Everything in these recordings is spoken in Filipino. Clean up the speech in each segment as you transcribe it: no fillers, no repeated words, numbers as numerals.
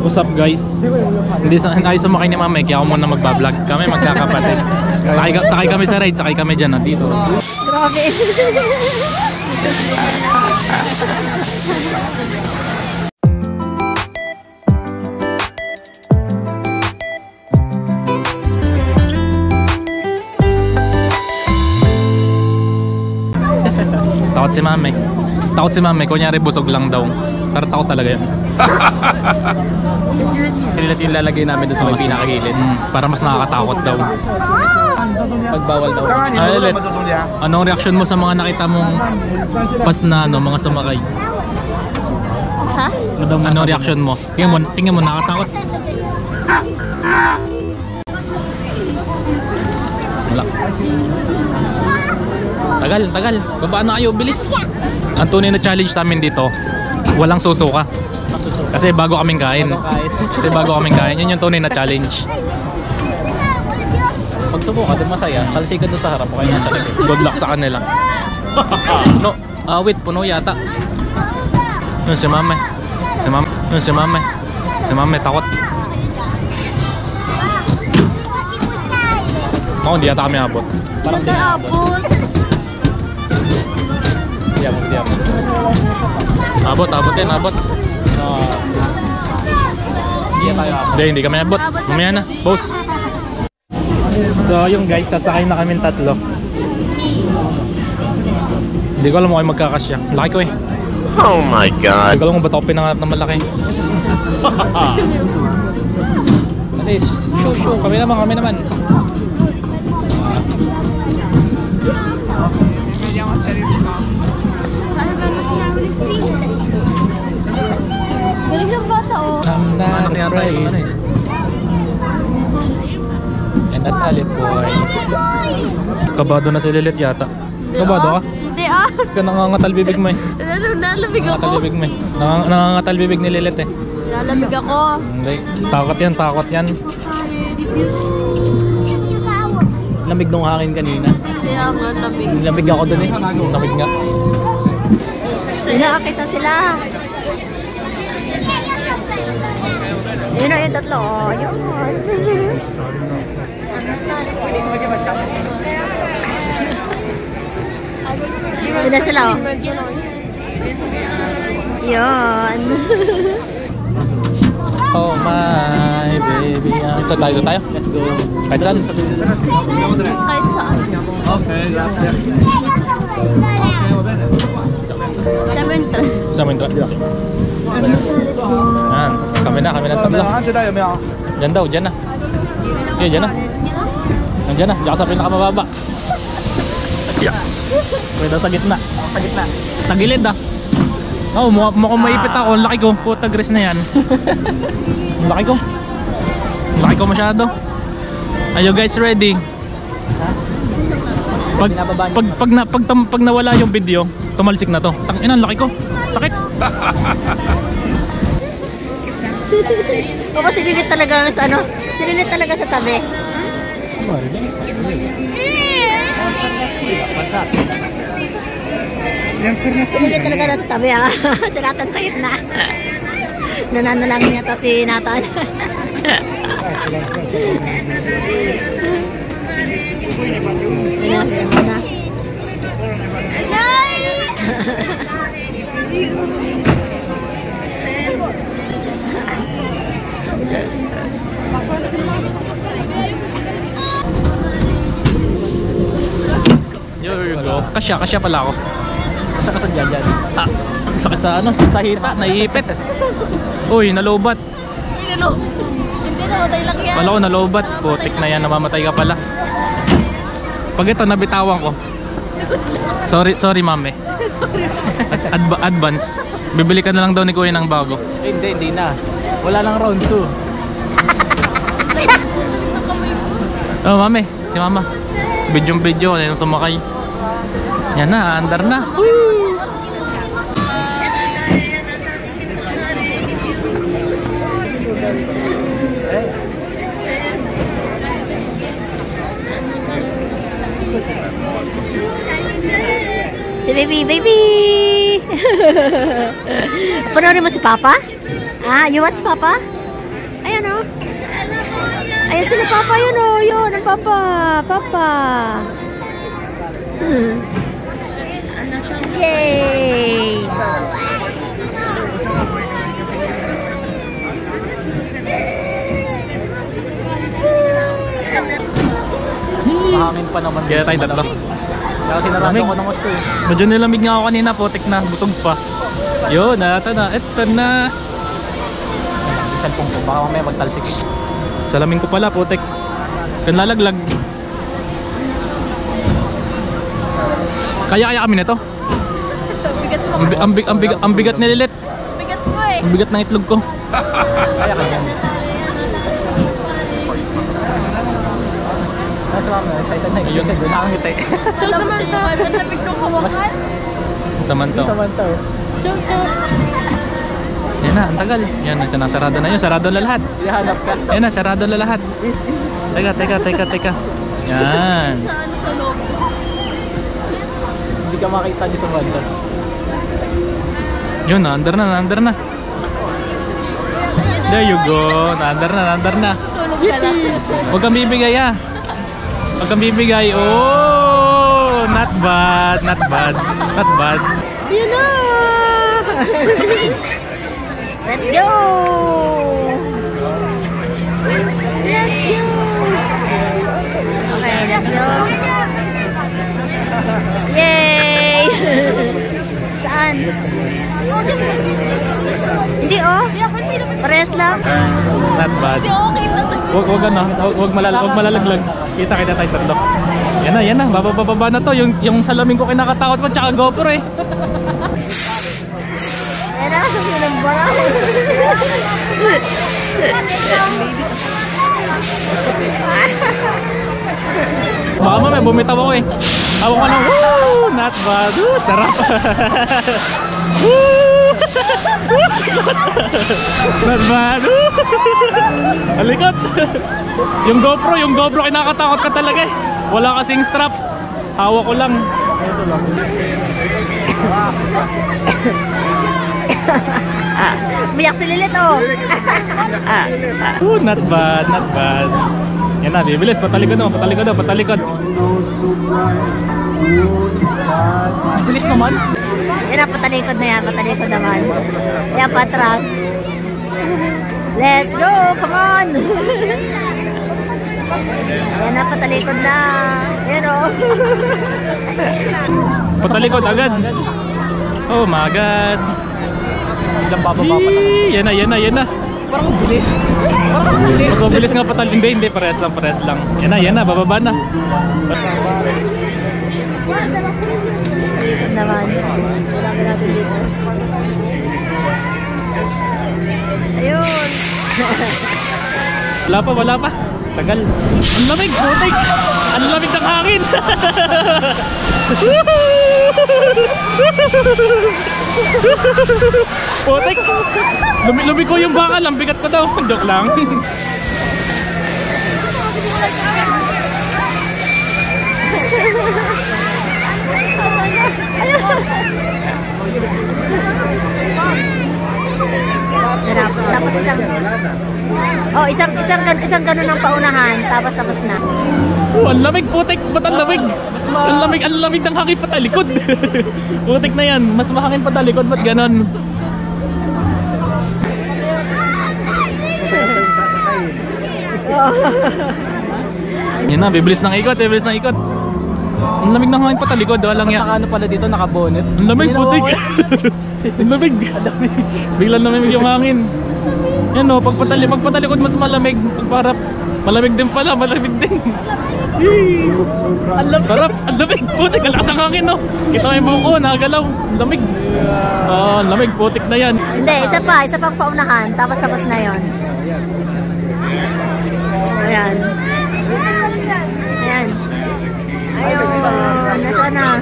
What's up guys? Hindi tayo sumakay ni Mama, kaya ako muna magbablog. Kami magkakapatid. Sakay kami sa ride, sakay kami dyan dito. Grabe. Takot si Mama. Takot si Mama, kunyari busog lang daw. Pero takot talaga yun. Sila yung lalagay namin doon sa may pinakagilid para mas nakakatakot daw. Pagbawal daw. Lilit, anong reaction mo sa mga nakita mong pas na mga sumakay? Ha? Anong reaction mo? Tingnan mo nakakatakot? Wala. Tagal. Babaan na kayo, bilis. Ang tunay na challenge sa amin dito, walang susuka. Kasi bago kaming kain. Yun yung tunay na challenge. Pag subuka, doon masaya. Talsikan doon sa harap, okay na sa likod. Good luck sa kanila. No, wait, puno yata. Yun si Mama. Si Mama, takot. Ako, hindi yata kami abot. Parang di abot. Di abot. Abot. Hindi kami abot. Mamaya na, boss. So yung guys, sasakay na kami tatlo. Hindi ko alam kung kayo magkakasya. Laki ko eh. Oh my god. Hindi ko alam kung ba't ako pinangarap na malaki. Alis, show. Kami naman. Galing ng bata oh. I'm not afraid. And that's a little boy. Kabado na si Lilit yata. Kabado ka? Hindi ah. Ka nangangatal bibig mo eh. Nalamig ako. Nangangatal bibig mo eh. Nangangatal bibig ni Lilit eh. Nalamig ako. Hindi. Takot yan. Lamig nung hangin kanina. Kaya nga lamig. Lamig ako dun eh. Lamig nga. Nakakita sila. Yun na yung tatlo. Oh, yun. Yun na sila. Oh. Yun. Oh my baby. Saan tayo? Let's go. Kahit saan? Kahit saan. Okay, grazie. Cemetery. Yan. Kami na tatlo. Diyan na. Sige, diyan na. Diyan ka sa pinakamababa. Pwede sa gitna. Sa gilid ah. Oh, mukhang maipit ako. Ang laki ko. Puta gris na yan. Ang laki ko masyado. Are you guys ready? Pag nawala yung video, tumalsik na to. Tangina, ang laki ko. Sakit. O si Lilit talaga sa ano? Si Lilit talaga sa tabi. Si Lilit talaga sa tabi ah. Si Nathan sa gitna. Nananalangin niya to si Nathan. There you go. Kasya pala ako. Kasya ka sa dyan. Sakit sa hita, naiipit. Uy, nalobat. Hindi, namatay lang yan. Wala ko nalobat. Putik na yan, namamatay ka pala. Pag ito, nabitawan ko. Sorry mami. Advance. Bibili ka na lang daw ni Kuya ng bago. Hindi na. Wala lang round 2. Oh mami, si mama. Video na yung sumakay. Yan na, andar na. Si baby! Panoorin mo si Papa? Ah, you watch Papa? Ayan o. Ayan sila Papa, yun o. Yun, ang Papa. Papa. Yay! Mahangin pa naman. Kaya tayo tatlo. Kasi narado ko ng gusto eh. Medyo nilamig nga ako kanina, putik na, busog pa. Yun, ito na, ito na. Cellphone ko, baka mamaya magtalsik eh. Salamin ko pala, putik. Kanlalaglag. Kaya kami nito. Bigat mo. Ang bigat ni Lilit. Bigat mo eh. Ang bigat ng itlog ko. Kaya ka yan. Nasa mama, excited na excited. Wala kang ngiti. Chow Samantha. Ang lamig nung hawakan. Samantha. Samantha oh. Chow, chow. Yan na, ang tagal. Yan, sinasarado na yun. Sarado na lahat. Hinahanap ka. Yan na, sarado na lahat. Teka. Yan. Saan sa loob? Hindi ka makita ni Samantha. Yun, na-under na. There you go. Na-under na. Tulog ka lang. Huwag kang bibigay ah. Huwag kang bibigay. Oh, not bad. You know! Let's go! Okay, let's go. Yay! Saan? Hindi oh. Pares lang. Not bad. Huwag malalaglag. Kita tayo tatlo. Yan na. Bababa na to. Yung salamin ko kinakatakot ko tsaka GoPro eh. Ayan na, sinambara. Baka mamaya bumitaw ako eh. Ako ka lang, woo! Not bad. Woo! Sarap. Woo! Not bad. Woo! Alikot. Yung GoPro kinakatakot ka talaga eh. Wala kasing strap. Hawak ko lang. Ito lang. Biyak si Lilit oh. Not bad. Yan na, bibilis. Patalikod. Bilis naman. Yan na, patalikod naman. Yan, patras. Let's go, come on. Yan na, patalikod na. Yan o. Patalikod agad. Oh my God. Ilang bababa pa lang. Yan na. Parang bilis. Mabilis nga patalikod. Hindi, parehas lang. Yan na, bababa na. Patalikod naman. Marami natin dito. Ayun. Wala pa. Tagal. Ang lamig, putik. Ang lamig ng hangin. Putik. Lumi ko yung bakal. Ang bigat ko daw. Joke lang. Tapos isang ganun ang paunahan, tapos na. Ang lamig, putik. Ba't ang lamig? Ang lamig ng hangin patalikod. Putik na yan. Mas mahangin patalikod. Ba't ganon? Yan na, bibilis ng ikot. Ang lamig ng hangin patalikod. Walang yan. Ano pala dito, nakabonet. Ang lamig, putik. Ang lamig. Biglang namimig yung hangin. Yan o, pag patalikod mas malamig. Pagparap, malamig din pala, malamig din. Ang sarap, ang lamig, putik, ang lakas ang hangin no. Kita mo yung buko, nakagalaw, ang lamig. Ang lamig, putik na yan. Hindi, isa pang paunahan, tapos na yon. Ayan. Ayun, nasaan na?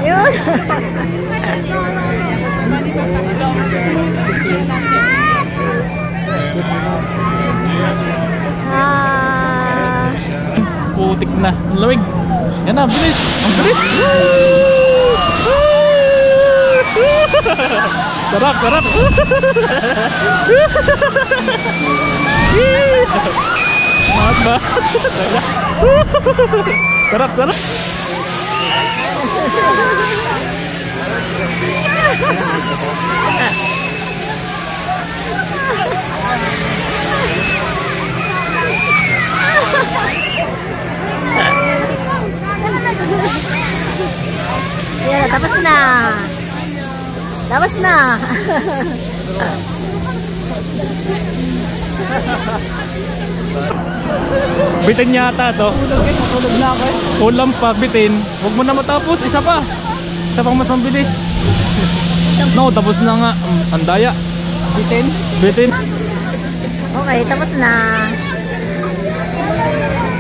Ayun. Putik na, ang lamig. Yan na, bilis, ang bilis. Sarap, sarap. Mahat ba? Sarap, sarap. Yan, tapos na. Tapos na. Bitin yata to. Tulog na ako eh. Ulam pa, bitin. Huwag mo na matapos, isa pa. Isa pang mas mabilis. No, tapos na nga. Ang daya. Bitin. Bitin. Okay, tapos na.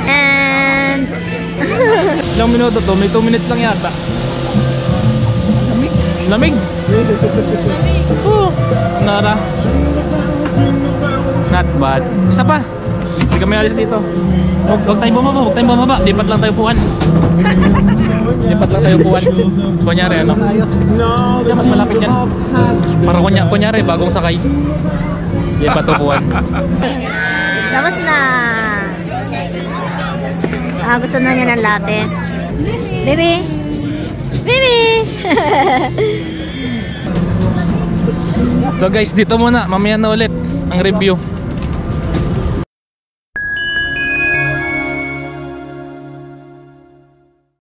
And Ilang minuto to? May 2 minutes lang yata. Lamig. Nara. Not bad. Isa pa. Hindi kami alis dito. Huwag tayong bumaba, huwag tayong bumaba. Lipat lang tayo puwan. Lipat lang tayo puwan. Kunyari ano? Yan, mas malapit yan. Para kunyari, bagong sakay. Lipat to puwan. tapos na. Gusto na niya ng latte. Baby! Baby! So guys, dito muna. Mamaya na ulit ang review.